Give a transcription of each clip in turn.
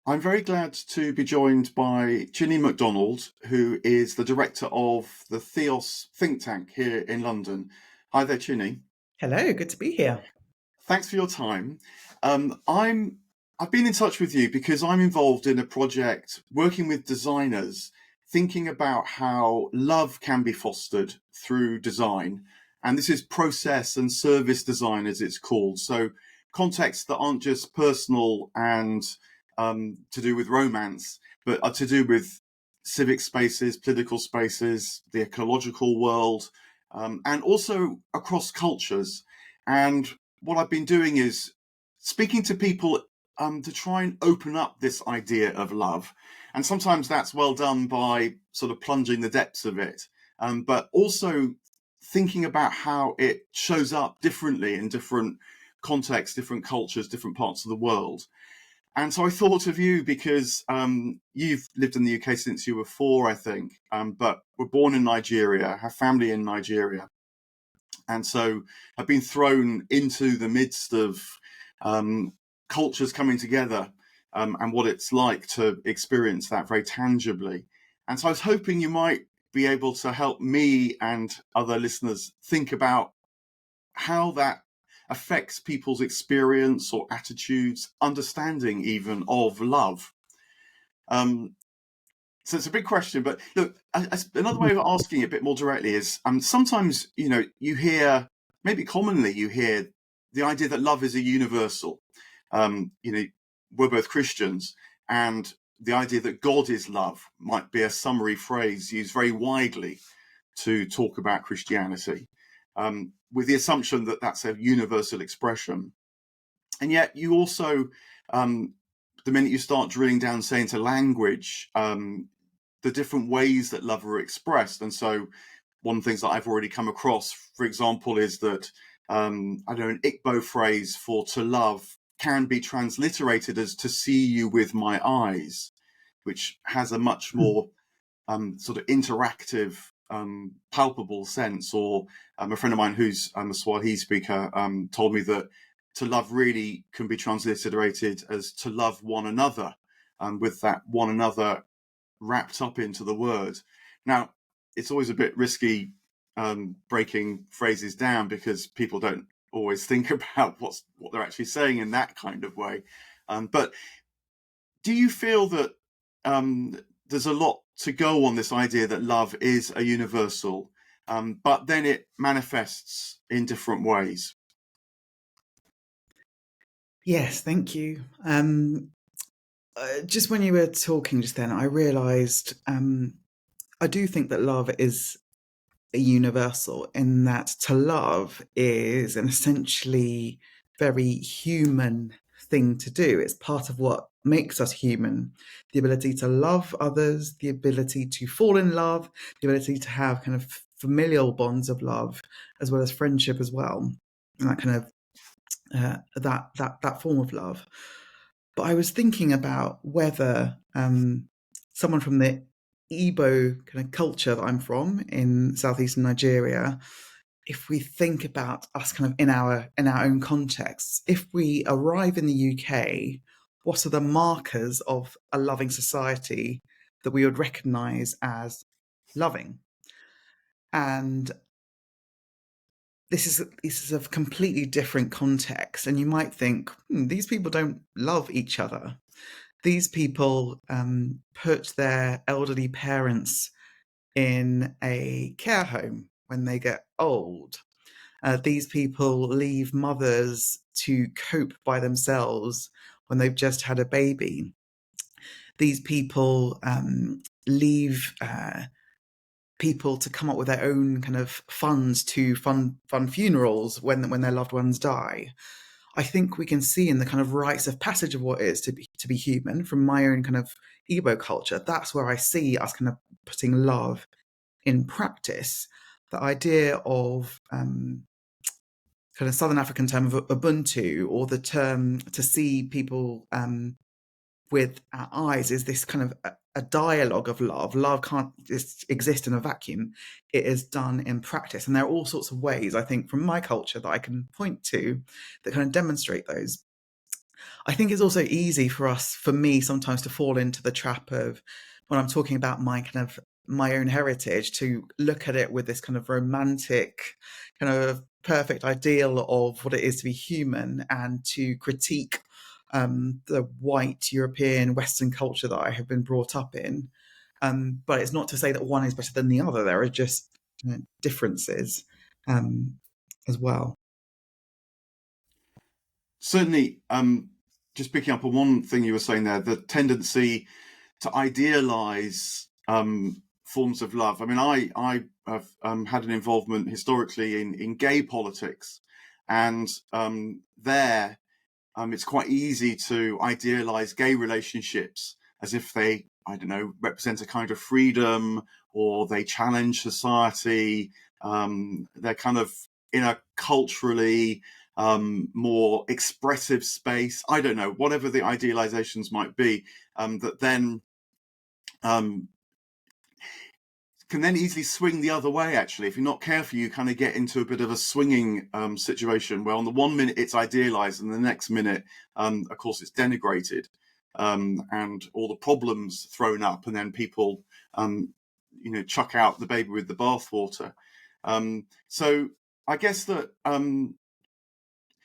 I'm very glad to be joined by Chine McDonald, who is the director of the Theos think tank here in London. Hi there, Chine. Hello, good to be here. Thanks for your time. I've been in touch with you because I'm involved in a project working with designers, thinking about how love can be fostered through design. And this is process and service design, as it's called. So contexts that aren't just personal and to do with romance, but are to do with civic spaces, political spaces, the ecological world, and also across cultures. And what I've been doing is speaking to people to try and open up this idea of love. And sometimes that's well done by sort of plunging the depths of it, but also thinking about how it shows up differently in different contexts, different cultures, different parts of the world. And so I thought of you because you've lived in the UK since you were 4, I think, but were born in Nigeria, have family in Nigeria. And so I've been thrown into the midst of cultures coming together and what it's like to experience that very tangibly. And so I was hoping you might be able to help me and other listeners think about how that affects people's experience or attitudes, understanding even of love. Um, so it's a big question, but look, another way of asking it a bit more directly is sometimes, you hear, maybe commonly you hear the idea that love is a universal. We're both Christians, and the idea that God is love might be a summary phrase used very widely to talk about Christianity, with the assumption that that's a universal expression. And yet you also, the minute you start drilling down, say, into language, the different ways that love are expressed. And so one of the things that I've already come across, for example, is that, I don't know, an Igbo phrase for to love can be transliterated as to see you with my eyes, which has a much more sort of interactive, palpable sense. Or a friend of mine who's a Swahili speaker told me that to love really can be transliterated as to love one another, with that one another wrapped up into the word. Now, it's always a bit risky breaking phrases down because people don't always think about what they're actually saying in that kind of way. But do you feel that there's a lot to go on this idea that love is a universal, but then it manifests in different ways? Yes, thank you. Just when you were talking just then, I realised I do think that love is a universal in that to love is an essentially very human thing to do. It's part of what makes us human. The ability to love others, the ability to fall in love, the ability to have kind of familial bonds of love, as well as friendship as well, and that kind of that form of love. But I was thinking about whether someone from the Igbo kind of culture that I'm from in southeastern Nigeria, if we think about us kind of in our own contexts, if we arrive in the UK, what are the markers of a loving society that we would recognise as loving? And this is a completely different context, and you might think these people don't love each other. These people put their elderly parents in a care home when they get old. These people leave mothers to cope by themselves when they've just had a baby. These people leave people to come up with their own kind of funds to fund funerals when their loved ones die. I think we can see in the kind of rites of passage of what it is to be human from my own kind of Igbo culture. That's where I see us kind of putting love in practice. The idea of kind of Southern African term of Ubuntu, or the term to see people with our eyes, is this kind of a dialogue of love. Love can't just exist in a vacuum. It is done in practice. And there are all sorts of ways, I think, from my culture that I can point to that kind of demonstrate those. I think it's also easy for me sometimes to fall into the trap of, when I'm talking about my own heritage, to look at it with this kind of romantic, kind of perfect ideal of what it is to be human, and to critique the white European Western culture that I have been brought up in. But it's not to say that one is better than the other. There are just differences um, as well. Certainly, just picking up on one thing you were saying there, the tendency to idealize forms of love. I mean, I have had an involvement historically in gay politics, and there it's quite easy to idealize gay relationships as if they, I don't know, represent a kind of freedom, or they challenge society. They're kind of in a culturally more expressive space. I don't know, whatever the idealizations might be, that then um, can then easily swing the other way. Actually, if you're not careful, you kind of get into a bit of a swinging situation where on the one minute it's idealized, and the next minute, of course, it's denigrated, and all the problems thrown up, and then people, chuck out the baby with the bathwater. So I guess that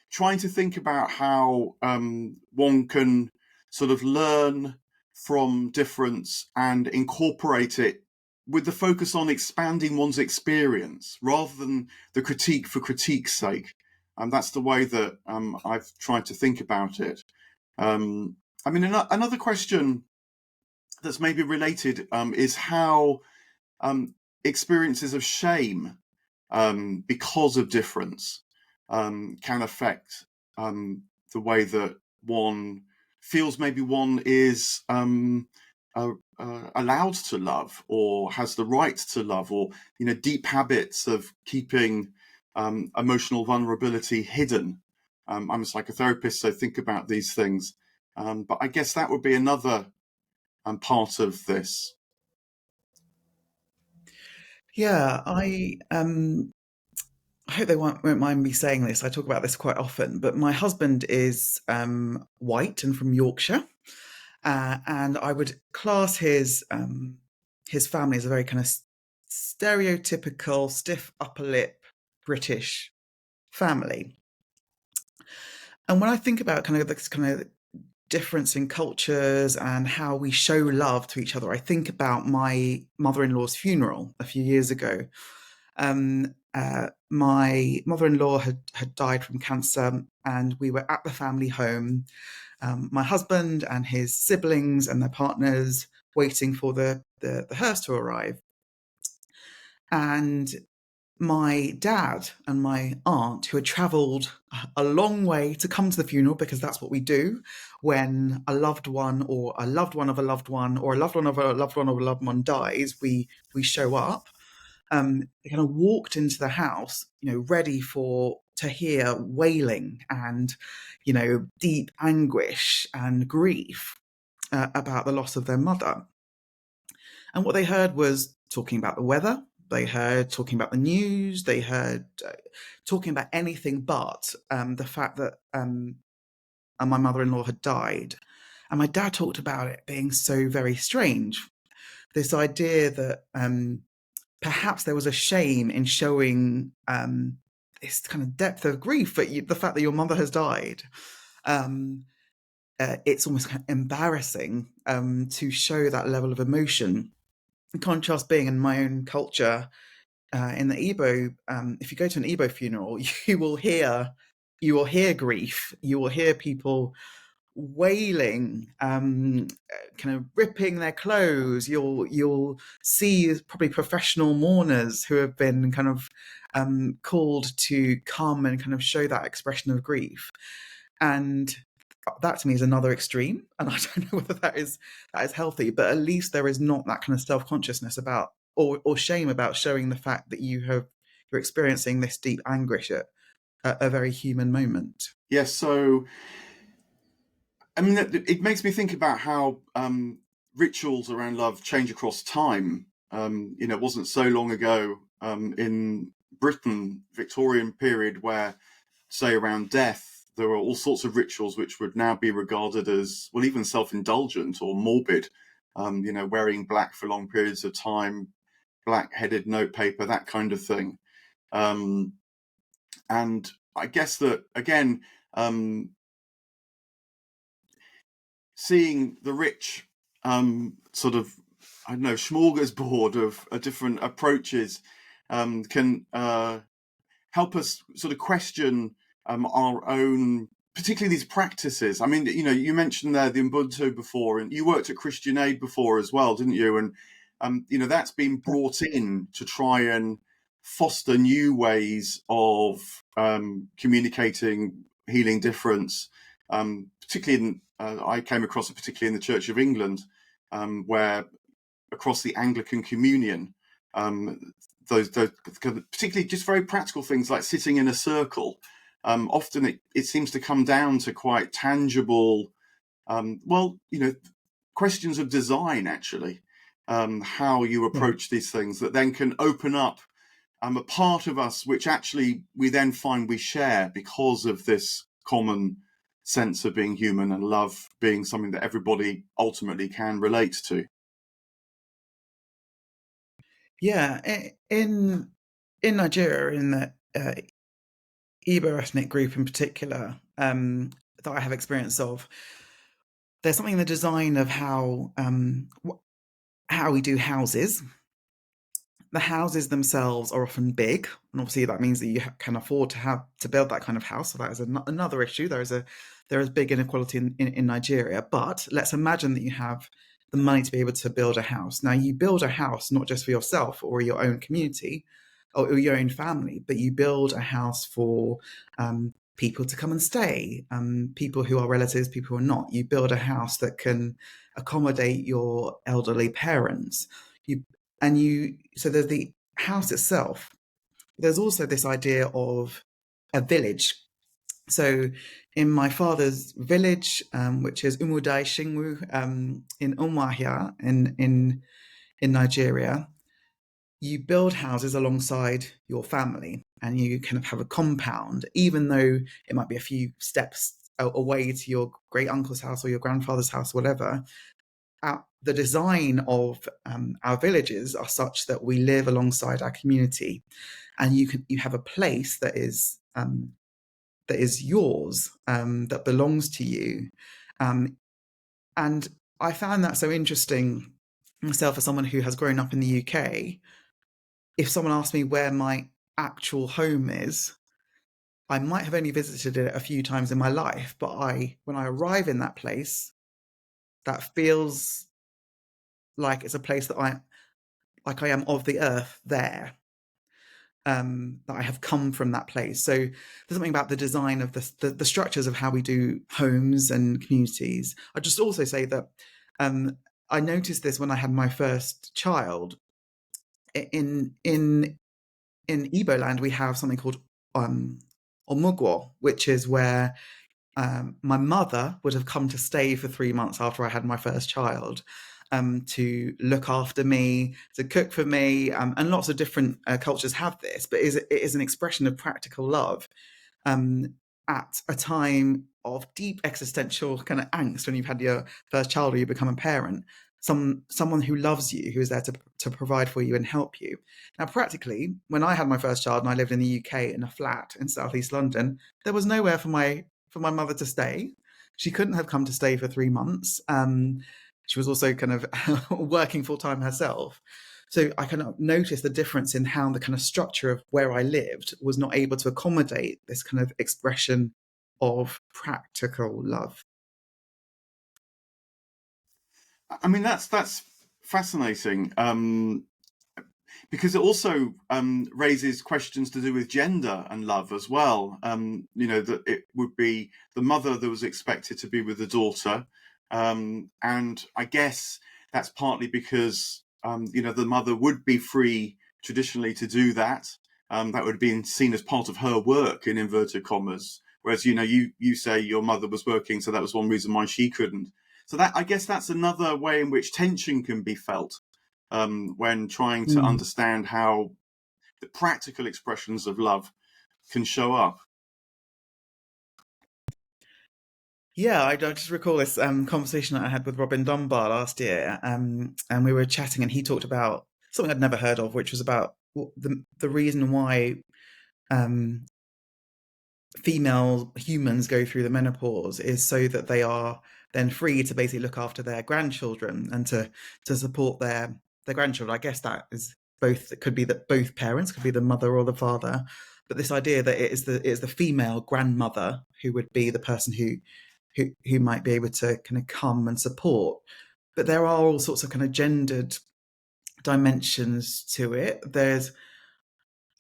trying to think about how one can sort of learn from difference and incorporate it with the focus on expanding one's experience rather than the critique for critique's sake. And that's the way that I've tried to think about it. I mean, another question that's maybe related is how experiences of shame because of difference can affect the way that one feels maybe one is allowed to love, or has the right to love, or deep habits of keeping emotional vulnerability hidden. I'm a psychotherapist, so think about these things. But I guess that would be another part of this. Yeah, I hope they won't mind me saying this. I talk about this quite often, but my husband is white and from Yorkshire, and I would class his family as a very kind of stereotypical, stiff upper lip British family. And when I think about kind of this kind of difference in cultures and how we show love to each other, I think about my mother-in-law's funeral a few years ago. My mother-in-law had died from cancer, and we were at the family home, my husband and his siblings and their partners, waiting for the hearse to arrive. And my dad and my aunt, who had travelled a long way to come to the funeral, because that's what we do when a loved one, or a loved one of a loved one, or a loved one of a loved one of a loved one dies, we show up. They kind of walked into the house, ready to hear wailing and, deep anguish and grief about the loss of their mother. And what they heard was talking about the weather. They heard talking about the news. They heard talking about anything but the fact that my mother-in-law had died. And my dad talked about it being so very strange. This idea that perhaps there was a shame in showing this kind of depth of grief, but the fact that your mother has died. It's almost kind of embarrassing to show that level of emotion. In contrast, being in my own culture, in the Igbo, if you go to an Igbo funeral, you will hear grief. You will hear people wailing, kind of ripping their clothes. You'll see probably professional mourners who have been kind of called to come and kind of show that expression of grief. And that to me is another extreme, and I don't know whether that is healthy, but at least there is not that kind of self-consciousness about or shame about showing the fact that you're experiencing this deep anguish at a very human moment. Yes, so I mean, it makes me think about how rituals around love change across time. It wasn't so long ago in Britain, Victorian period, where, say, around death, there are all sorts of rituals which would now be regarded as, well, even self-indulgent or morbid. Wearing black for long periods of time, black-headed notepaper, that kind of thing. And I guess that, again, seeing the rich sort of, I don't know, smorgasbord of different approaches can help us sort of question our own, particularly these practices. I mean, you mentioned there the Ubuntu before, and you worked at Christian Aid before as well, didn't you? And that's been brought in to try and foster new ways of communicating healing difference. Particularly I came across it particularly in the Church of England, where across the Anglican Communion, those particularly just very practical things like sitting in a circle. Often it seems to come down to quite tangible, questions of design, actually, how you approach these things that then can open up a part of us which actually we then find we share because of this common sense of being human and love being something that everybody ultimately can relate to. Yeah, in Nigeria, in the Igbo ethnic group in particular, that I have experience of, there's something in the design of how we do houses. The houses themselves are often big, and obviously that means that you can afford to build that kind of house. So that is another issue. There is big inequality in Nigeria. But let's imagine that you have the money to be able to build a house. Now, you build a house not just for yourself or your own community or your own family, but you build a house for people to come and stay, people who are relatives, people who are not. You build a house that can accommodate your elderly parents. So there's the house itself. There's also this idea of a village. So in my father's village, which is Umudai Shingwu, in Umuahia in Nigeria, you build houses alongside your family, and you kind of have a compound, even though it might be a few steps away to your great uncle's house or your grandfather's house, whatever. The design of our villages are such that we live alongside our community, and you have a place that is yours, that belongs to you, and I found that so interesting myself as someone who has grown up in the UK. If someone asked me where my actual home is, I might have only visited it a few times in my life, but when I arrive in that place, that feels like it's a place that I am of the earth there, that I have come from that place. So there's something about the design of the structures of how we do homes and communities. I'd just also say that I noticed this when I had my first child. In Igbo land, we have something called omugwo, which is where my mother would have come to stay for 3 months after I had my first child, to look after me, to cook for me, and lots of different cultures have this, but it is an expression of practical love at a time of deep existential kind of angst when you've had your first child or you become a parent. Someone who loves you, who is there to provide for you and help you. Now, practically, when I had my first child and I lived in the UK in a flat in southeast London, there was nowhere for my mother to stay. She couldn't have come to stay for 3 months. She was also kind of working full time herself. So I kind of noticed the difference in how the kind of structure of where I lived was not able to accommodate this kind of expression of practical love. I mean, that's fascinating, because it also raises questions to do with gender and love as well. That it would be the mother that was expected to be with the daughter, and I guess that's partly because the mother would be free traditionally to do that. That would have been seen as part of her work, in inverted commas. Whereas you say your mother was working, so that was one reason why she couldn't. So that, I guess, that's another way in which tension can be felt when trying to understand how the practical expressions of love can show up. Yeah, I just recall this conversation that I had with Robin Dunbar last year, and we were chatting, and he talked about something I'd never heard of, which was about the reason why um, female humans go through the menopause is so that they are then free to basically look after their grandchildren and to support their grandchildren. I guess that is both. It could be that both parents, could be the mother or the father, but this idea that it is the female grandmother who would be the person who might be able to kind of come and support. But there are all sorts of kind of gendered dimensions to it. There's,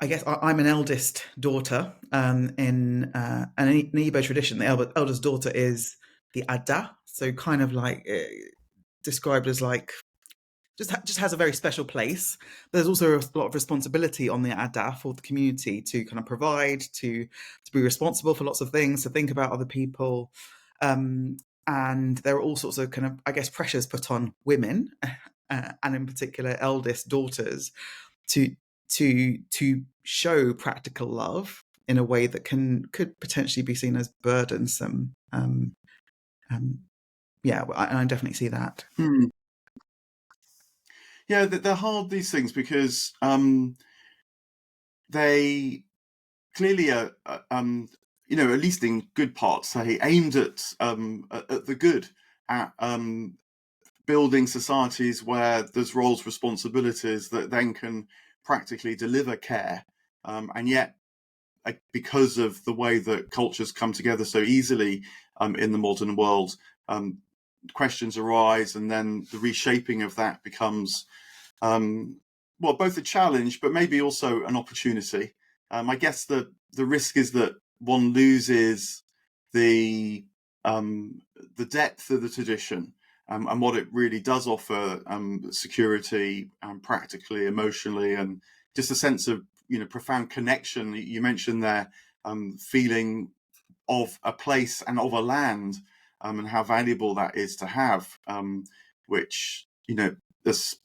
I guess, I'm an eldest daughter in an Igbo tradition. The eldest daughter is the Ada, so kind of like described as like just has a very special place. There's also a lot of responsibility on the Ada for the community to kind of provide, to be responsible for lots of things, to think about other people. And there are all sorts of kind of, I guess, pressures put on women, and in particular eldest daughters, to to show practical love in a way that could potentially be seen as burdensome. Yeah, I definitely see that. Hmm. Yeah, they're hard, these things, because they clearly are, at least in good parts, they aimed at the good, at building societies where there's roles, responsibilities that then can practically deliver care, and yet, because of the way that cultures come together so easily in the modern world, questions arise, and then the reshaping of that becomes both a challenge, but maybe also an opportunity. I guess the risk is that one loses the the depth of the tradition, and what it really does offer, security, practically, emotionally, and just a sense of profound connection. You mentioned there, feeling of a place and of a land, and how valuable that is to have, which this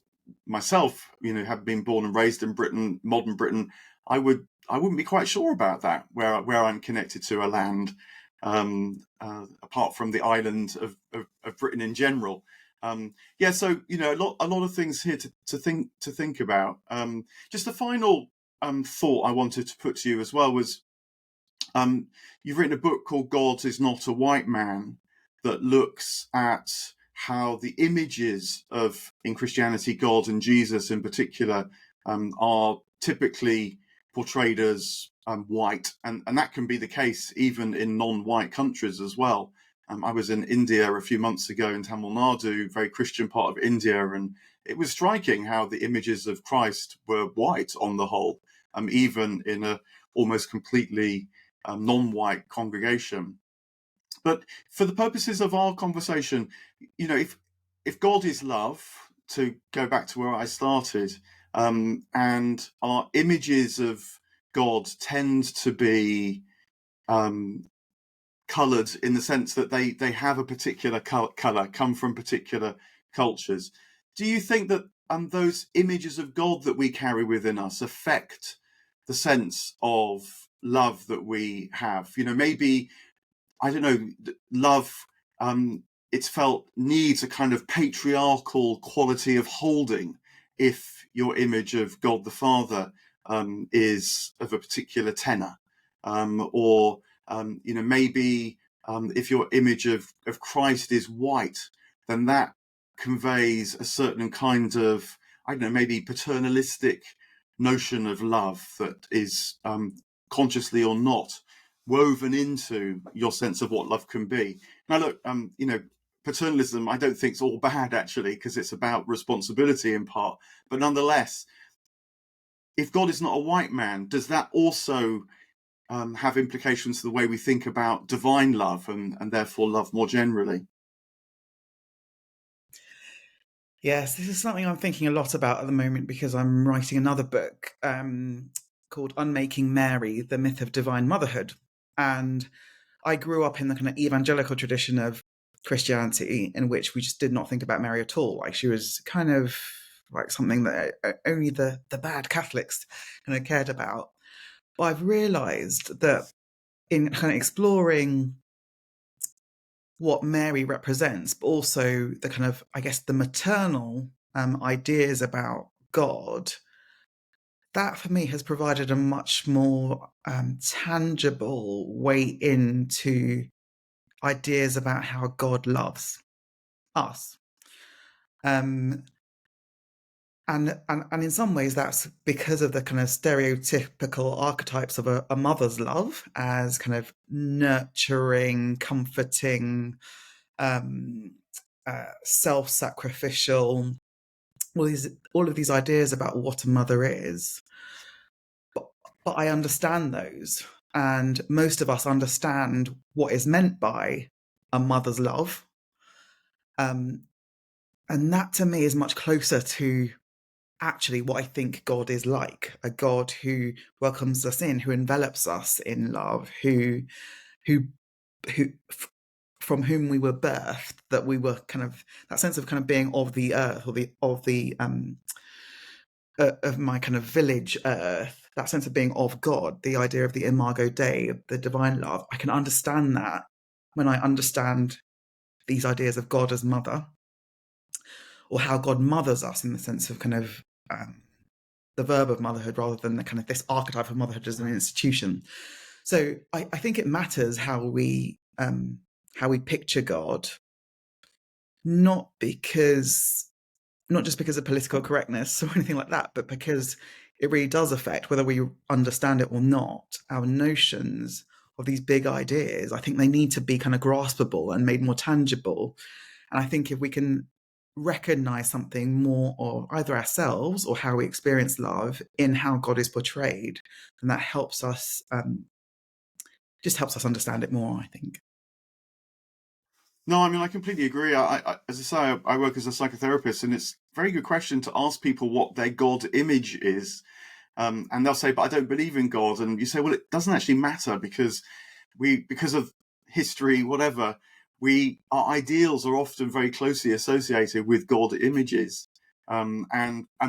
myself, have been born and raised in Britain, modern Britain. I wouldn't be quite sure about that, where I'm connected to a land, apart from the island of Britain in general. Yeah, so a lot of things here to think about. Just a final thought I wanted to put to you as well was, um, you've written a book called God is Not a White Man, that looks at how the images of, in Christianity, God and Jesus in particular, are typically portrayed as white, and that can be the case even in non-white countries as well. I was in India a few months ago, in Tamil Nadu, very Christian part of India, and it was striking how the images of Christ were white on the whole, even in a almost completely non-white congregation. But for the purposes of our conversation, if God is love, to go back to where I started, and our images of God tend to be um, coloured, in the sense that they have a particular colour, come from particular cultures. Do you think that those images of God that we carry within us affect the sense of love that we have? Maybe, I don't know, love, it's felt, needs a kind of patriarchal quality of holding if your image of God the Father is of a particular tenor, or maybe, if your image of Christ is white, then that conveys a certain kind of, I don't know, maybe paternalistic notion of love that is, consciously or not, woven into your sense of what love can be. Now, look, paternalism, I don't think it's all bad, actually, because it's about responsibility in part. But nonetheless, if God is not a white man, does that also have implications to the way we think about divine love, and therefore love more generally? Yes, this is something I'm thinking a lot about at the moment because I'm writing another book called Unmaking Mary, The Myth of Divine Motherhood. And I grew up in the kind of evangelical tradition of Christianity in which we just did not think about Mary at all. Like, she was kind of like something that only the bad Catholics kind of cared about. But I've realized that in kind of exploring what Mary represents, but also the kind of, I guess, the maternal ideas about God, that for me has provided a much more tangible way into ideas about how God loves us. Um, and in some ways, that's because of the kind of stereotypical archetypes of a mother's love as kind of nurturing, comforting, self-sacrificial, all of these ideas about what a mother is. But I understand those, and most of us understand what is meant by a mother's love, and that to me is much closer to actually what I think God is like, a God who welcomes us in, who envelops us in love, who who from whom we were birthed, that we were kind of that sense of kind of being of the earth, or the of my kind of village earth, that sense of being of God, the idea of the imago Dei, the divine love. I can understand that when I understand these ideas of God as mother, or how God mothers us in the sense of kind of the verb of motherhood rather than the kind of this archetype of motherhood as an institution. So I think it matters how we picture God, not just because of political correctness or anything like that, but because it really does affect, whether we understand it or not, our notions of these big ideas. I think they need to be kind of graspable and made more tangible. And I think if we can recognize something more of either ourselves or how we experience love in how God is portrayed, then that helps us, just helps us understand it more, I think. No, I mean, I completely agree. As I say, I work as a psychotherapist, and it's a very good question to ask people what their God image is. And they'll say, but I don't believe in God. And you say, well, it doesn't actually matter because because of history, whatever, our ideals are often very closely associated with God images. And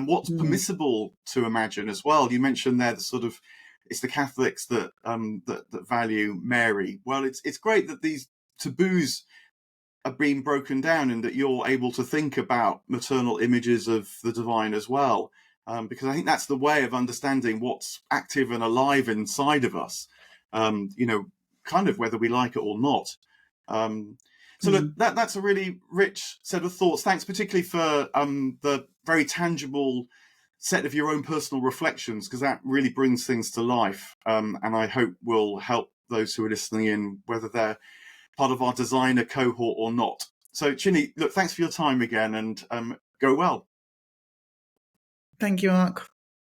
what's Mm. permissible to imagine as well. You mentioned there it's the Catholics that that value Mary. Well, it's great that these taboos are being broken down and that you're able to think about maternal images of the divine as well. Because I think that's the way of understanding what's active and alive inside of us, kind of whether we like it or not. So look, Mm. that's a really rich set of thoughts. Thanks particularly for the very tangible set of your own personal reflections, because that really brings things to life. And I hope will help those who are listening in, whether they're part of our designer cohort or not. So, Chine, look, thanks for your time again, and go well. Thank you, Mark.